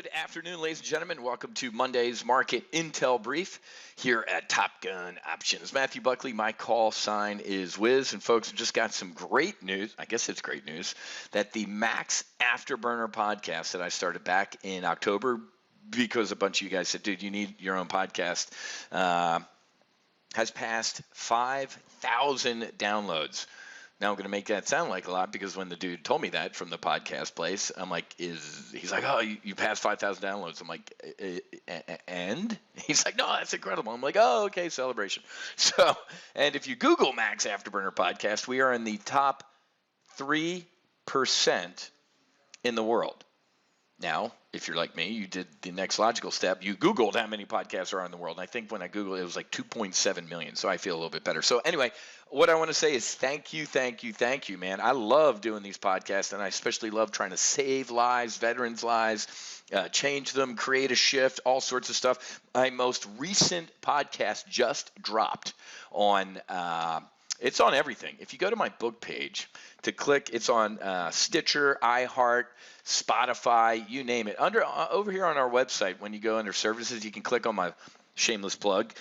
Good afternoon, ladies and gentlemen. Welcome to Monday's Market Intel Brief here at Top Gun Options. Matthew Buckley, my call sign is Wiz. And folks, just got some great news. I guess it's great news that the Max Afterburner podcast that I started back in October, because a bunch of you guys said, dude, you need your own podcast, has passed 5,000 downloads. Now I'm going to make that sound like a lot because when the dude told me that from the podcast place, I'm like, he's like, oh, you passed 5,000 downloads. I'm like, and? He's like, no, that's incredible. I'm like, oh, okay, celebration. So, and if you Google Max Afterburner podcast, we are in the top 3% in the world. Now, if you're like me, you did the next logical step. You Googled how many podcasts are in the world. And I think when I Googled it was like 2.7 million. So I feel a little bit better. So anyway, what I want to say is thank you, man. I love doing these podcasts, and I especially love trying to save lives, veterans' lives, change them, create a shift, all sorts of stuff. My most recent podcast just dropped on it's on everything. If you go to my book page to click, it's on Stitcher, iHeart, Spotify, you name it. Over here on our website, when you go under services, you can click on my shameless plug,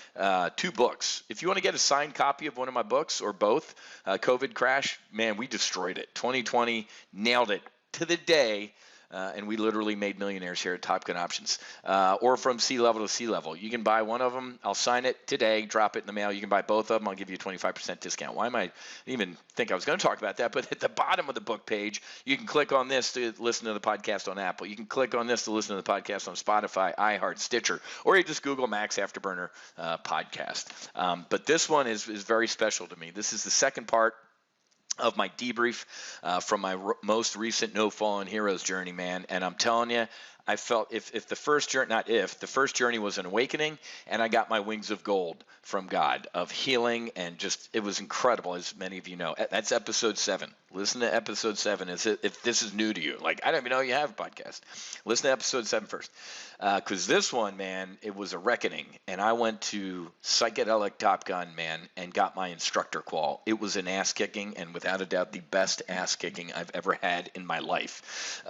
2 books. If you want to get a signed copy of one of my books or both, COVID Crash, man, we destroyed it. 2020 nailed it to the day. And we literally made millionaires here at Top Gun Options, or from sea level to sea level. You can buy one of them. I'll sign it today, drop it in the mail. You can buy both of them. I'll give you a 25% discount. Why am I even think I was going to talk about that? But at the bottom of the book page, you can click on this to listen to the podcast on Apple. You can click on this to listen to the podcast on Spotify, iHeart, Stitcher, or you just Google Max Afterburner podcast. But this one is very special to me. This is the second part of my debrief from my most recent No Fallen Heroes journey, man. And I'm telling you, I felt if the first journey was an awakening, and I got my wings of gold from God of healing, and just it was incredible, as many of you know. That's episode 7. Listen to episode 7 if this is new to you. Like, I don't even know you have a podcast. Listen to episode 7 first, because this one, man, it was a reckoning, and I went to Psychedelic Top Gun, man, and got my instructor qual. It was an ass kicking, and without a doubt, the best ass kicking I've ever had in my life.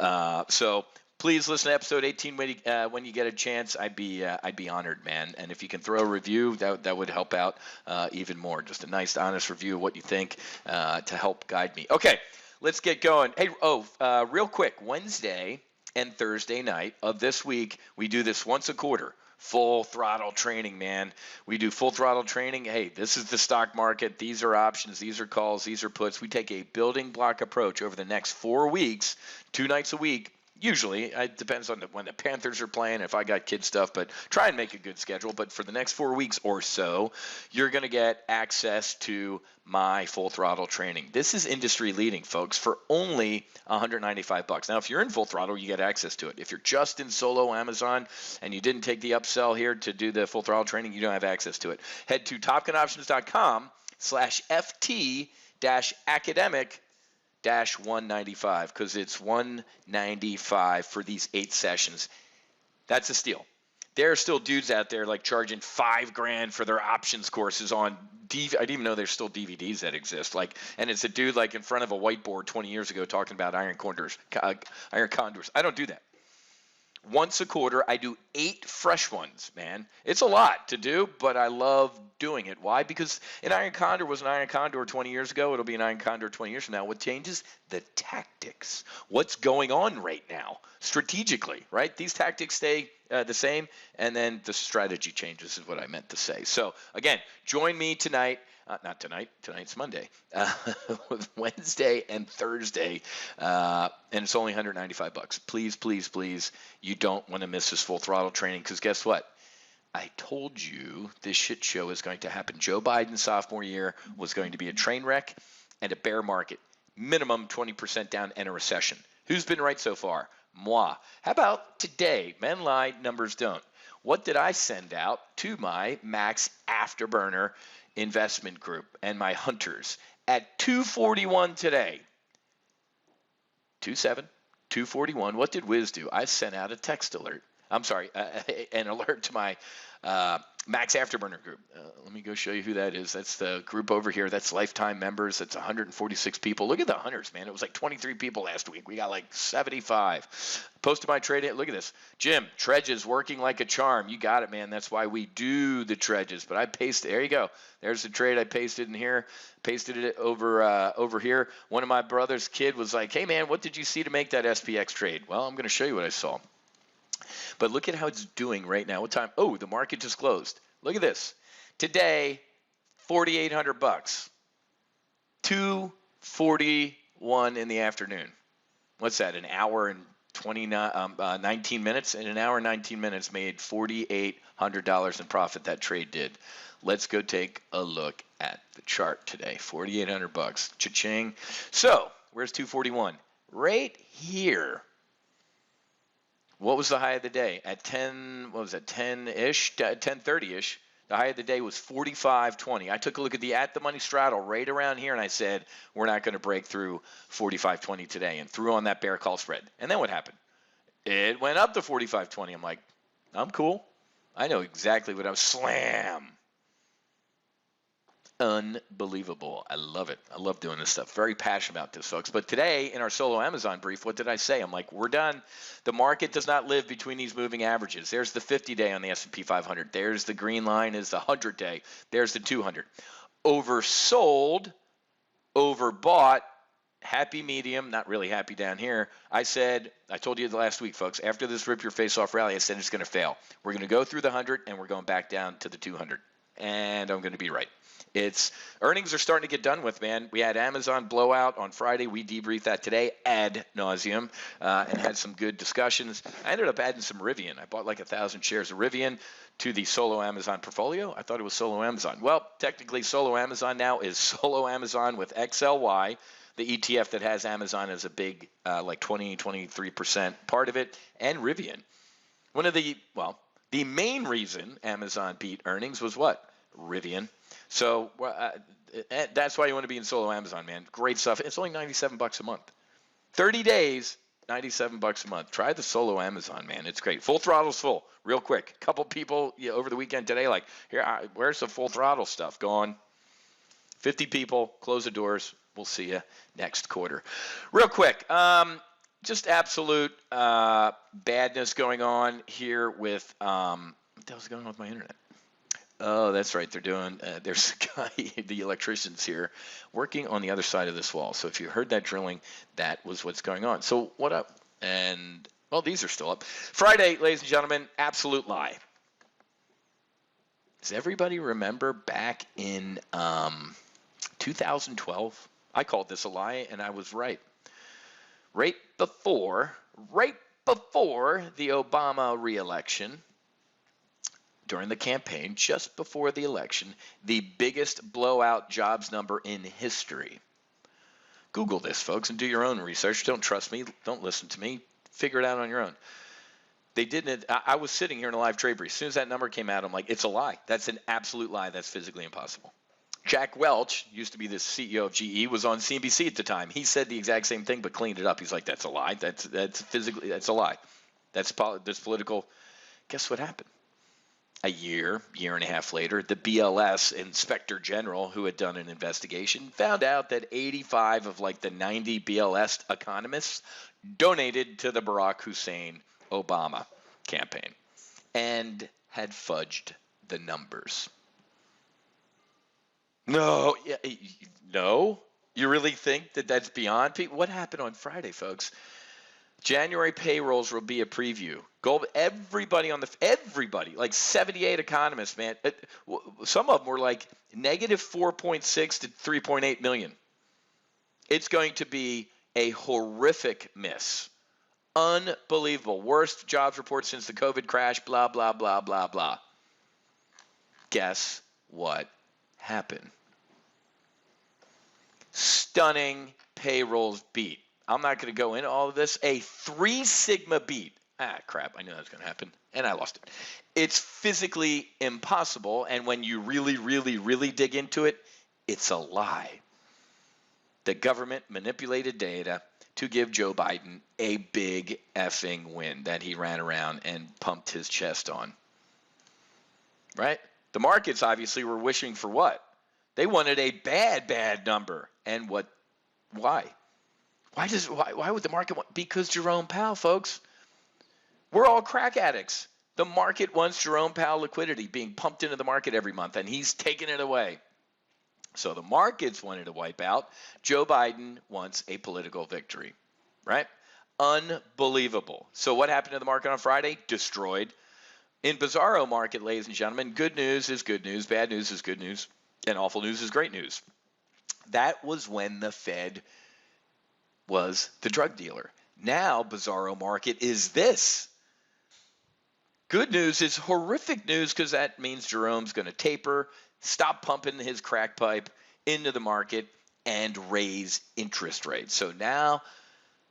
So. Please listen to episode 18 when you get a chance. I'd be honored, man. And if you can throw a review, that would help out even more. Just a nice, honest review of what you think to help guide me. Okay, let's get going. Hey, real quick, Wednesday and Thursday night of this week, we do this once a quarter. Full throttle training, man. We do full throttle training. Hey, this is the stock market. These are options. These are calls. These are puts. We take a building block approach over the next 4 weeks, 2 nights a week. Usually, it depends on when the Panthers are playing, if I got kid stuff, but try and make a good schedule. But for the next 4 weeks or so, you're going to get access to my full throttle training. This is industry leading, folks, for only $195. Now, if you're in full throttle, you get access to it. If you're just in solo Amazon and you didn't take the upsell here to do the full throttle training, you don't have access to it. Head to topgunoptions.com/FT-academic 195, because it's $195 for these 8 sessions. That's a steal. There are still dudes out there like charging $5,000 for their options courses on I didn't even know there's still DVDs that exist. And it's a dude like in front of a whiteboard 20 years ago talking about iron condors. I don't do that. Once a quarter, I do 8 fresh ones, man. It's a lot to do, but I love doing it. Why? Because an iron condor was an iron condor 20 years ago. It'll be an iron condor 20 years from now. What changes? The tactics. What's going on right now strategically, right? These tactics stay the same, and then the strategy changes is what I meant to say. So, again, join me tonight. Not tonight. Tonight's Monday. Wednesday and Thursday, and it's only $195. Please, please, please, you don't want to miss this full throttle training, because guess what? I told you this shit show is going to happen. Joe Biden's sophomore year was going to be a train wreck and a bear market, minimum 20% down, and a recession. Who's been right so far? Moi. How about today? Men lie, numbers don't. What did I send out to my Max Afterburner investment group and my hunters at 2:41 today? 2:41. What did Wiz do? I sent out a text alert. I'm sorry, an alert to my Max Afterburner Group. Let me go show you who that is. That's the group over here. That's lifetime members. That's 146 people. Look at the hunters, man. It was like 23 people last week. We got like 75. Posted my trade. Look at this. Jim, Tredges working like a charm. You got it, man. That's why we do the Tredges. But I pasted. There you go. There's the trade I pasted in here. Pasted it over here. One of my brother's kid was like, hey, man, what did you see to make that SPX trade? Well, I'm going to show you what I saw. But look at how it's doing right now. What time? Oh, the market just closed. Look at this. Today, $4,800. 2:41 in the afternoon. What's that? An hour and 19 minutes. In an hour and 19 minutes, made $4,800 in profit. That trade did. Let's go take a look at the chart today. $4,800. Cha-ching. So where's 241? Right here. What was the high of the day? At 10-ish, 10:30-ish. The high of the day was 45.20. I took a look at the money straddle right around here, and I said, we're not going to break through 45.20 today, and threw on that bear call spread. And then what happened? It went up to 45.20. I'm like, I'm cool. I know exactly what I was. Slam. Unbelievable. I love it. I love doing this stuff. Very passionate about this, folks. But today in our solo Amazon brief, what did I say? I'm like, we're done. The market does not live between these moving averages. There's the 50-day on the S&P 500. There's the green line is the 100-day. There's the 200. Oversold, overbought, happy medium, not really happy down here. I told you the last week, folks, after this rip your face off rally, I said it's going to fail. We're going to go through the 100 and we're going back down to the 200. And I'm going to be right. Earnings are starting to get done with, man. We had Amazon blowout on Friday. We debriefed that today ad nauseum and had some good discussions. I ended up adding some Rivian. I bought like 1,000 shares of Rivian to the solo Amazon portfolio. I thought it was solo Amazon. Well, technically solo Amazon now is solo Amazon with XLY, the ETF that has Amazon as a big like 23% part of it, and Rivian. The main reason Amazon beat earnings was what? Rivian. So that's why you want to be in solo Amazon, man. Great stuff. It's only $97 a month. 30 days, $97 a month. Try the solo Amazon, man. It's great. Full Throttle's full. Real quick. A couple people over the weekend today like, here, where's the Full Throttle stuff? Gone. 50 people. Close the doors. We'll see you next quarter. Real quick. Just absolute badness going on here with what the hell's going on with my internet? Oh, that's right. They're doing, there's a guy, the electrician's here, working on the other side of this wall. So if you heard that drilling, that was what's going on. So what up? And, well, these are still up. Friday, ladies and gentlemen, absolute lie. Does everybody remember back in 2012? I called this a lie, and I was right. Right before the Obama re-election, during the campaign, just before the election, the biggest blowout jobs number in history. Google this, folks, and do your own research. Don't trust me. Don't listen to me. Figure it out on your own. They didn't. I was sitting here in a live trade brief. As soon as that number came out, I'm like, it's a lie. That's an absolute lie. That's physically impossible. Jack Welch, used to be the CEO of GE, was on CNBC at the time. He said the exact same thing, but cleaned it up. He's like, that's a lie. That's a lie. That's political. Guess what happened? A year and a half later, the BLS Inspector General, who had done an investigation, found out that 85 of like the 90 BLS economists donated to the Barack Hussein Obama campaign and had fudged the numbers. No, you really think that that's beyond people? What happened on Friday, folks? January payrolls will be a preview. Everybody, like 78 economists, man. Some of them were like negative 4.6 to 3.8 million. It's going to be a horrific miss. Unbelievable. Worst jobs report since the COVID crash, blah, blah, blah, blah, blah. Guess what happened? Stunning payrolls beat. I'm not going to go into all of this. A 3 sigma beat. Crap. I knew that was going to happen. And I lost it. It's physically impossible. And when you really, really, really dig into it, it's a lie. The government manipulated data to give Joe Biden a big effing win that he ran around and pumped his chest on. Right? The markets obviously were wishing for what? They wanted a bad number. And what? Why? Why would the market want? Because Jerome Powell, folks. We're all crack addicts. The market wants Jerome Powell liquidity being pumped into the market every month, and he's taking it away. So the markets wanted to wipe out. Joe Biden wants a political victory, right? Unbelievable. So what happened to the market on Friday? Destroyed. In Bizarro market, ladies and gentlemen, good news is good news, bad news is good news, and awful news is great news. That was when the Fed was the drug dealer. Now Bizarro market is this. Good news is horrific news because that means Jerome's going to taper, stop pumping his crack pipe into the market, and raise interest rates. So now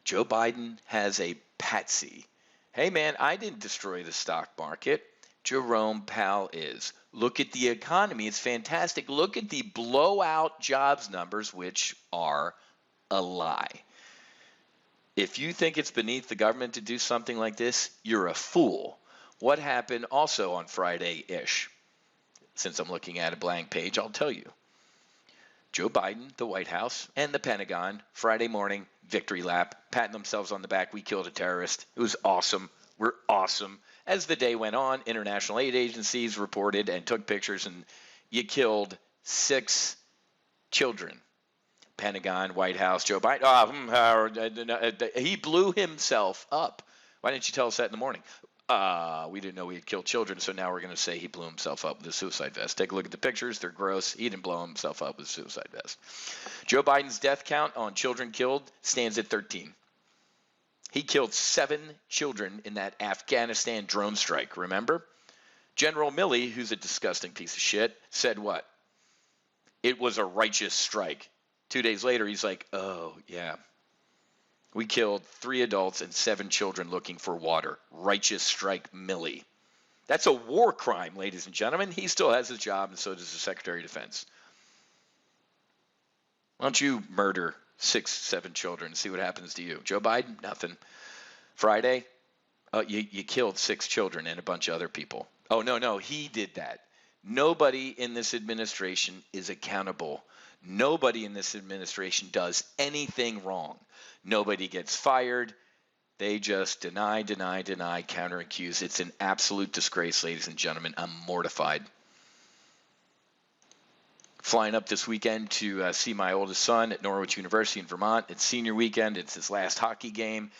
Joe Biden has a patsy. Hey, man, I didn't destroy the stock market. Jerome Powell is. Look at the economy. It's fantastic. Look at the blowout jobs numbers, which are a lie. If you think it's beneath the government to do something like this, you're a fool. What happened also on Friday-ish? Since I'm looking at a blank page, I'll tell you. Joe Biden, the White House, and the Pentagon, Friday morning, victory lap, patting themselves on the back. We killed a terrorist. It was awesome. We're awesome. As the day went on, international aid agencies reported and took pictures, and you killed 6 children. Pentagon, White House, Joe Biden. He blew himself up. Why didn't you tell us that in the morning? We didn't know he had killed children, so now we're going to say he blew himself up with a suicide vest. Take a look at the pictures. They're gross. He didn't blow himself up with a suicide vest. Joe Biden's death count on children killed stands at 13. He killed 7 children in that Afghanistan drone strike, remember? General Milley, who's a disgusting piece of shit, said what? It was a righteous strike. 2 days later, he's like, oh, yeah. We killed 3 adults and 7 children looking for water. Righteous strike, Milley. That's a war crime, ladies and gentlemen. He still has his job, and so does the Secretary of Defense. Why don't you murder 6, 7 children and see what happens to you? Joe Biden, nothing. Friday, you killed 6 children and a bunch of other people. Oh, no, he did that. Nobody in this administration is accountable. Nobody in this administration does anything wrong. Nobody gets fired. They just deny, counter-accuse. It's an absolute disgrace, ladies and gentlemen. I'm mortified. Flying up this weekend to see my oldest son at Norwich University in Vermont. It's senior weekend. It's his last hockey game.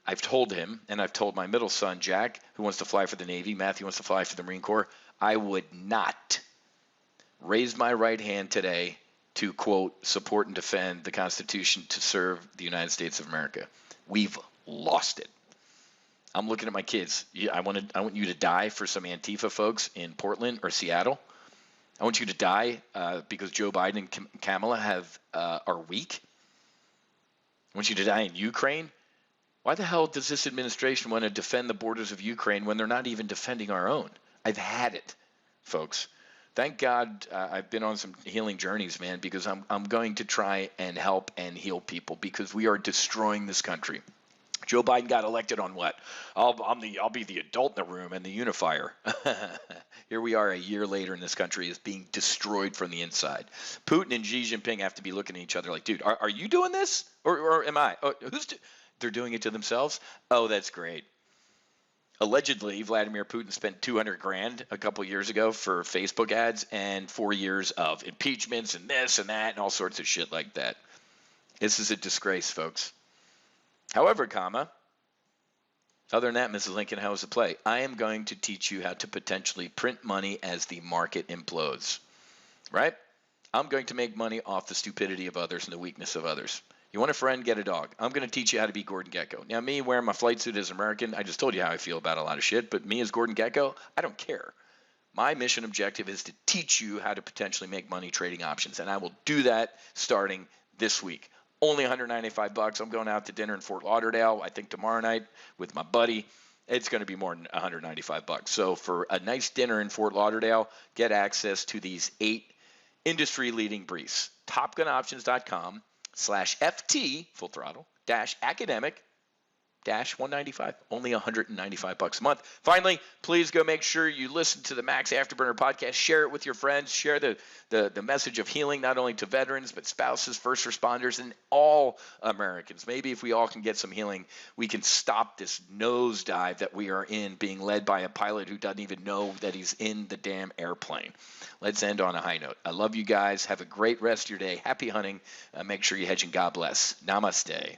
I've told him, and I've told my middle son, Jack, who wants to fly for the Navy, Matthew wants to fly for the Marine Corps, I would not raise my right hand today to, quote, support and defend the Constitution to serve the United States of America. We've lost it. I'm looking at my kids. I want you to die for some Antifa folks in Portland or Seattle. I want you to die because Joe Biden and Kamala are weak. I want you to die in Ukraine. Why the hell does this administration want to defend the borders of Ukraine when they're not even defending our own? I've had it, folks. Thank God I've been on some healing journeys, man, because I'm going to try and help and heal people because we are destroying this country. Joe Biden got elected on what? I'll be the adult in the room and the unifier. Here we are a year later, and this country is being destroyed from the inside. Putin and Xi Jinping have to be looking at each other like, dude, are you doing this or am I? They're doing it to themselves? Oh, that's great. Allegedly, Vladimir Putin spent $200,000 a couple years ago for Facebook ads and 4 years of impeachments and this and that and all sorts of shit like that. This is a disgrace, folks. However, other than that, Mrs. Lincoln, how was the play? I am going to teach you how to potentially print money as the market implodes, right? I'm going to make money off the stupidity of others and the weakness of others. You want a friend, get a dog. I'm going to teach you how to be Gordon Gekko. Now, me wearing my flight suit as American, I just told you how I feel about a lot of shit, but me as Gordon Gekko, I don't care. My mission objective is to teach you how to potentially make money trading options, and I will do that starting this week. Only $195. I'm going out to dinner in Fort Lauderdale, I think tomorrow night with my buddy. It's going to be more than $195. So for a nice dinner in Fort Lauderdale, get access to these 8 industry-leading briefs. TopGunOptions.com/FT, full throttle, -academic, 195, only $195 a month. Finally, please go make sure you listen to the Max Afterburner podcast. Share it with your friends. Share the message of healing, not only to veterans, but spouses, first responders, and all Americans. Maybe if we all can get some healing, we can stop this nosedive that we are in, being led by a pilot who doesn't even know that he's in the damn airplane. Let's end on a high note. I love you guys. Have a great rest of your day. Happy hunting. Make sure you hedge and God bless. Namaste.